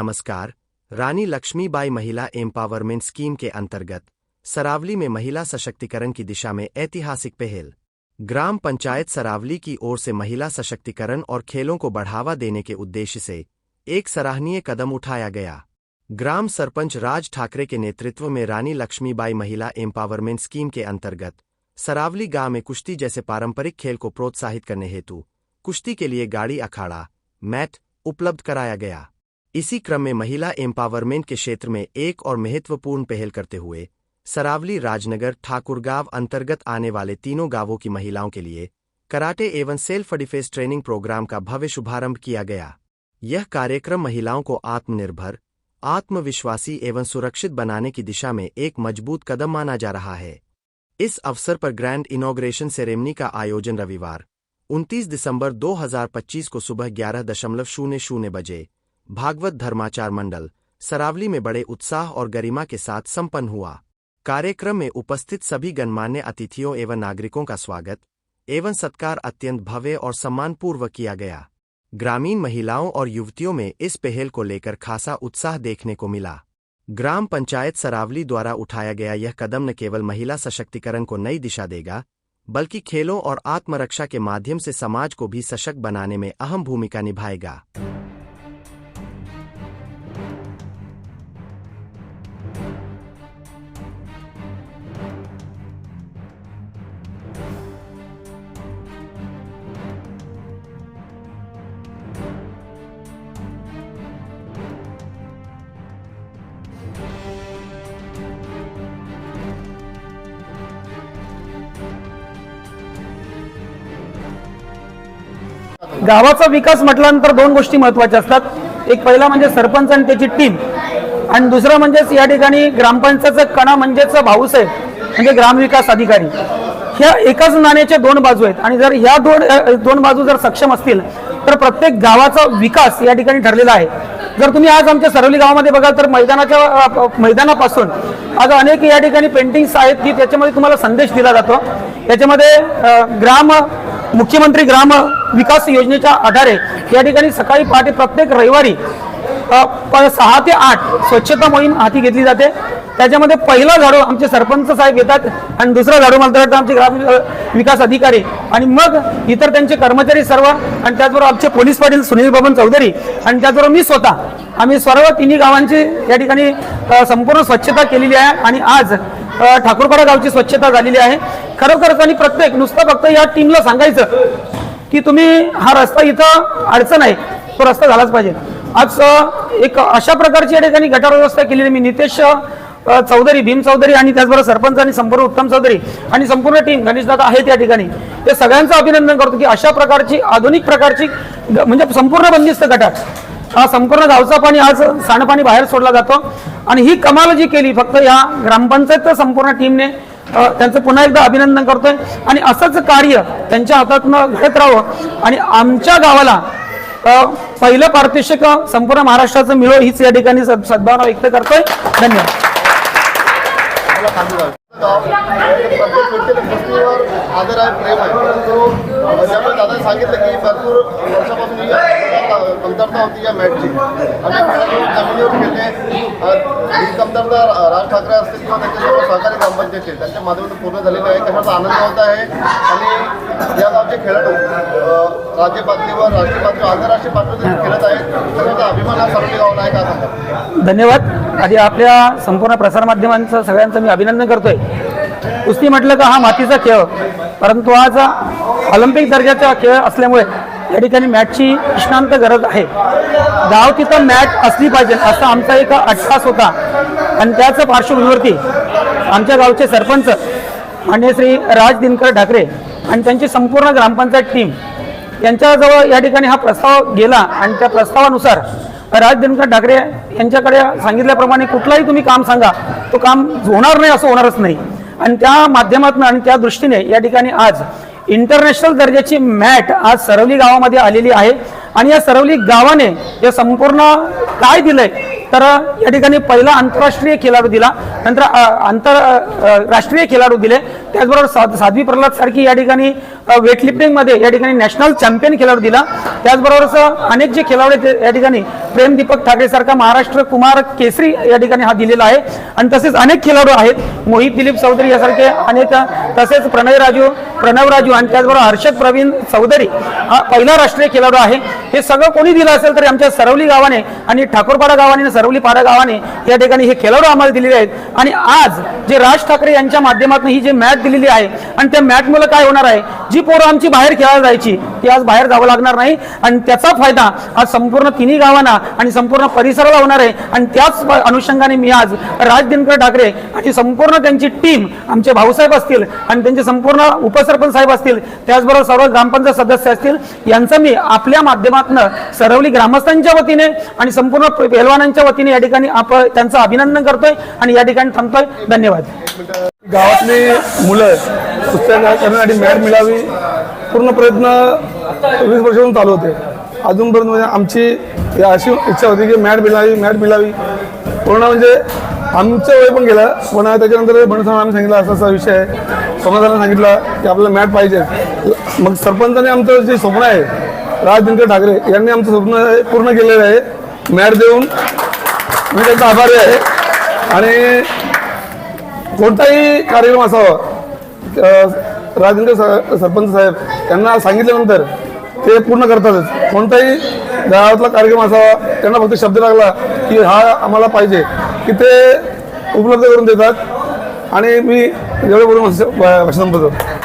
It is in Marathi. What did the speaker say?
नमस्कार। रानी लक्ष्मीबाई महिला एम्पावरमेंट स्कीम के अंतर्गत सरावली में महिला सशक्तिकरण की दिशा में ऐतिहासिक पहल। ग्राम पंचायत सरावली की ओर से महिला सशक्तिकरण और खेलों को बढ़ावा देने के उद्देश्य से एक सराहनीय कदम उठाया गया। ग्राम सरपंच राज ठाकरे के नेतृत्व में रानी लक्ष्मीबाई महिला एम्पावरमेंट स्कीम के अंतर्गत सरावली गांव में कुश्ती जैसे पारंपरिक खेल को प्रोत्साहित करने हेतु कुश्ती के लिए गाड़ी अखाड़ा मैट उपलब्ध कराया गया। इसी क्रम में महिला एम्पावरमेंट के क्षेत्र में एक और महत्वपूर्ण पहल करते हुए सरावली राजनगर ठाकुरगांव अंतर्गत आने वाले तीनों गांवों की महिलाओं के लिए कराटे एवं सेल्फ डिफेंस ट्रेनिंग प्रोग्राम का भव्य शुभारंभ किया गया। यह कार्यक्रम महिलाओं को आत्मनिर्भर, आत्मविश्वासी एवं सुरक्षित बनाने की दिशा में एक मजबूत कदम माना जा रहा है। इस अवसर पर ग्रैंड इनॉग्रेशन सेरेमनी का आयोजन रविवार 29 दिसंबर 2025 को सुबह 11:00 बजे भागवत धर्माचार मंडल सरावली में बड़े उत्साह और गरिमा के साथ संपन्न हुआ। कार्यक्रम में उपस्थित सभी गणमान्य अतिथियों एवं नागरिकों का स्वागत एवं सत्कार अत्यंत भव्य और सम्मानपूर्वक किया गया। ग्रामीण महिलाओं और युवतियों में इस पहल को लेकर खासा उत्साह देखने को मिला। ग्राम पंचायत सरावली द्वारा उठाया गया यह कदम न केवल महिला सशक्तिकरण को नई दिशा देगा, बल्कि खेलों और आत्मरक्षा के माध्यम से समाज को भी सशक्त बनाने में अहम भूमिका निभाएगा। गावाचा विकास म्हटल्यानंतर दोन गोष्टी महत्त्वाच्या असतात। एक पहिला म्हणजे सरपंच आणि त्याची टीम, आणि दुसरा म्हणजे या ठिकाणी ग्रामपंचायतचा कणा म्हणजेच भाऊसाहेब म्हणजे ग्रामविकास अधिकारी। ह्या एकाच नाण्याच्या दोन बाजू आहेत आणि जर ह्या दोन बाजू जर सक्षम असतील तर प्रत्येक गावाचा विकास या ठिकाणी ठरलेला आहे। जर तुम्ही आज आमच्या सरावली गावामध्ये बघाल तर मैदानापासून आज अनेक या ठिकाणी पेंटिंग्स आहेत की त्याच्यामध्ये तुम्हाला संदेश दिला जातो। याच्यामध्ये मुख्यमंत्री ग्राम विकास योजनेच्या आधारे या ठिकाणी सकाळी पहाटे प्रत्येक रविवारी 6 ते 8 स्वच्छता मोहीम हाती घेतली जाते। त्याच्यामध्ये पहिला झाडू आमचे सरपंच साहेब येतात आणि दुसरा झाडू मारतात आमचे ग्राम विकास अधिकारी आणि मग इतर त्यांचे कर्मचारी सर्व, आणि त्याचबरोबर आमचे पोलीस पाटील सुनील बबन चौधरी आणि त्याचबरोबर मी स्वतः आम्ही सर्व तिन्ही गावांची या ठिकाणी संपूर्ण स्वच्छता केलेली आहे आणि आज ठाकूरपाडा गावची स्वच्छता झालेली आहे। खरोखरच आणि प्रत्येक नुसतं फक्त या टीमला सांगायचं की तुम्ही हा रस्ता इथं अडचण आहे, तो रस्ता झालाच पाहिजे। आज एक अशा प्रकारची या ठिकाणी गटार व्यवस्था केलेली मी नितेश चौधरी, भीम चौधरी आणि त्याचबरोबर सरपंच आणि संपूर्ण उत्तम चौधरी आणि संपूर्ण टीम गणेशदादा आहेत या ठिकाणी, ते सगळ्यांचं अभिनंदन करतो की अशा प्रकारची आधुनिक प्रकारची म्हणजे संपूर्ण बंदिस्त गटार संपूर्ण गावचा पाणी आज सांडपाणी बाहेर सोडला जातो। आणि ही कमाल जी केली फक्त या ग्रामपंचायत संपूर्ण टीमने, त्यांचं पुन्हा एकदा अभिनंदन करतोय आणि असंच कार्य त्यांच्या हातातून घडत राहावं आणि आमच्या गावाला पहिलं पारितोषिक संपूर्ण महाराष्ट्राचं मिळो हीच या ठिकाणी सद्भावना व्यक्त करतोय। धन्यवाद। आदर आहे, प्रेम आहे। त्यामुळे दादा सांगितलं की भरपूर वर्षापासून कमतरता होती या मॅचची आणि जमिनीवर खेळणे ही कमतरता राज ठाकरे असतील किंवा त्यांच्यासोबत सहकारी ग्रामपंचायतचे त्यांच्या माध्यमातून पूर्ण झालेलं आहे। कशाचा आनंद होत आहे आणि या गावचे खेळाडू राज्य पातळीवर, राष्ट्रीय पातळीवर, आंतरराष्ट्रीय पातळीवर खेळत आहेत, त्याचा अभिमान हा सरावली गावाला आहे का सांगा। धन्यवाद। आधी आपल्या संपूर्ण प्रसारमाध्यमांचं सगळ्यांचं मी अभिनंदन करतोय। कुस्ती म्हटलं का हा मातीचा खेळ, परंतु आज ऑलिम्पिक दर्जाचा खेळ असल्यामुळे या ठिकाणी मॅचची निष्णांत गरज आहे। गाव तिथं मॅच असली पाहिजे असा आमचा एक अट्टास होता आणि त्याच पार्श्वभूमीवरती आमच्या गावचे सरपंच माननीय श्री राज दिनकर ठाकरे आणि त्यांची संपूर्ण ग्रामपंचायत टीम यांच्याजवळ या ठिकाणी हा प्रस्ताव गेला आणि त्या प्रस्तावानुसार राज दिनकर ठाकरे यांच्याकडे सांगितल्याप्रमाणे कुठलाही तुम्ही काम सांगा, तो काम होणार नाही असं होणारच नाही आणि त्या माध्यमातून आणि त्या दृष्टीने या ठिकाणी आज इंटरनॅशनल दर्जाची मॅट आज सरावली गावामध्ये आलेली आहे आणि या सरावली गावाने हे संपूर्ण काय दिलंय तर या ठिकाणी पहिला आंतरराष्ट्रीय खेळाडू दिला, नंतर आंतरराष्ट्रीय खेळाडू दिले, त्याचबरोबर साध्वी प्रल्हाद सारखी या ठिकाणी वेटलिफ्टिंग मध्ये या ठिकाणी नॅशनल चॅम्पियन खेळाडू दिला त्याचबरोबर अनेक जे खेळाडू आहेत या ठिकाणी प्रेम दीपक ठाकरे सारखा महाराष्ट्र कुमार केसरी या ठिकाणी हा दिलेला आहे आणि तसेच अनेक खेळाडू आहेत मोहित दिलीप चौधरी यासारखे अनेक, तसेच प्रणव राजू आणि त्याचबरोबर हर्षद प्रवीण चौधरी हा पहिला राष्ट्रीय खेळाडू आहे. हे सगळं कोणी दिलं असेल तरी आमच्या सरवली गावाने आणि ठाकूरपाडा गावाने सरवली पाडा गावाने या ठिकाणी हे खेळाडू आम्हाला दिलेले आहेत. आणि आज जे राज ठाकरे यांच्या माध्यमातून ही जी मॅच दिलेली आहे आणि त्या मॅच मुळे काय होणार आहे, जी पोरं आमची बाहेर खेळायला जायची ती आज बाहेर जावं लागणार नाही आणि त्याचा फायदा आज संपूर्ण तिन्ही गावांना आणि संपूर्ण परिसराला होणार आहे. आणि त्याच अनुषंगाने मी आज राज दिनकर ठाकरे आणि संपूर्ण त्यांची टीम, आमचे भाऊसाहेब असतील आणि त्यांचे संपूर्ण उपसरपंच साहेब असतील, त्याचबरोबर सर्व ग्रामपंचायत सदस्य असतील, यांचं मी आपल्या माध्यमातून सरवली ग्रामस्थांच्या वतीने आणि संपूर्ण पेहलवानांच्या वतीने या ठिकाणी त्यांचं अभिनंदन करतोय आणि या ठिकाणी थांबतोय. धन्यवाद. गावातली मुलं कुस्त्या करण्यासाठी मॅट मिळावी पूर्ण प्रयत्न 20 वर्षापासून चालू होते. अजूनपर्यंत म्हणजे आमची अशी इच्छा होती की मॅट मिळावी पूर्ण, म्हणजे आमचं वय पण गेलं. पण त्याच्यानंतर बनसाहेब आम्ही सांगितलं असा विषय आहे, सोमनाथांना सांगितलं की आपल्याला मॅट पाहिजे. मग सरपंचाने आमचं जे स्वप्न आहे राज दिनकर ठाकरे यांनी आमचं स्वप्न पूर्ण केलेलं आहे. मॅट देऊन मी त्यांचा आभारी आहे. आणि कोणताही कार्यक्रम असावा राजेंद्र सरपंच साहेब यांना सांगितल्यानंतर ते पूर्ण करतातच. कोणताही गावातला कार्यक्रम असावा त्यांना फक्त शब्द लागला की हा आम्हाला पाहिजे की ते उपलब्ध करून देतात. आणि मी एवढं बोलून भाषण संपवतो.